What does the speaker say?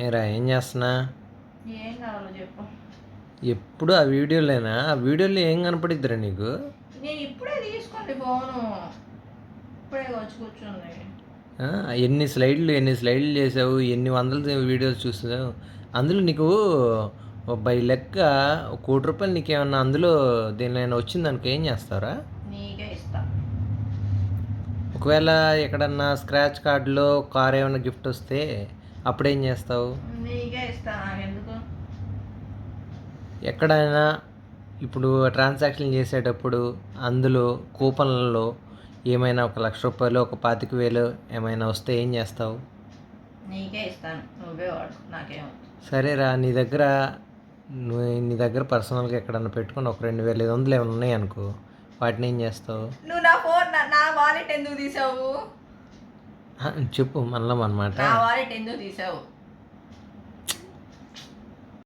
ఏరా ఏం చేస్తున్నా? ఏం కావాలో చెప్పు. ఎప్పుడు ఆ వీడియోలేనా? ఆ వీడియోలో ఏం కనపడిద్దిరా నీకు? నేను ఇప్పుడే తీసుకోండి ఫోను. ఇప్పుడే వచ్చి కూర్చుంది. ఎన్ని స్లైడ్లు చేసావు, ఎన్ని వందల వీడియోస్ చూసావు. అందులో నీకు బై లెక్క ₹1,00,00,000 నీకేమన్నా అందులో దేనిలో వచ్చిందనుకో ఏం చేస్తావురా? నీకే ఇస్తా. ఒకవేళ ఎక్కడన్నా స్క్రాచ్ కార్డులో కార్ ఏమైనా గిఫ్ట్ వస్తే అప్పుడేం చేస్తావు? నీకే ఇస్తా, నాకెందుకు. ఎక్కడైనా ఇప్పుడు ట్రాన్సాక్షన్ చేసేటప్పుడు అందులో కూపన్లలో ఏమైనా ₹1,00,000 ఒక 25,000 ఏమైనా వస్తే ఏం చేస్తావు? నీకే ఇస్తాను, నువ్వే వాడు, నాకేమో. సరేరా, నీ దగ్గర పర్సనల్గా ఎక్కడన్నా పెట్టుకొని ఒక 2,500 ఏమైనా ఉన్నాయనుకో, వాటిని ఏం చేస్తావు? నువ్వు నా ఫోన్ నా వాలెట్ ఎందుకు తీసావు? చెప్పు మళ్ళం అనమాట. నా వాలెట్ ఎందుకు తీసావు?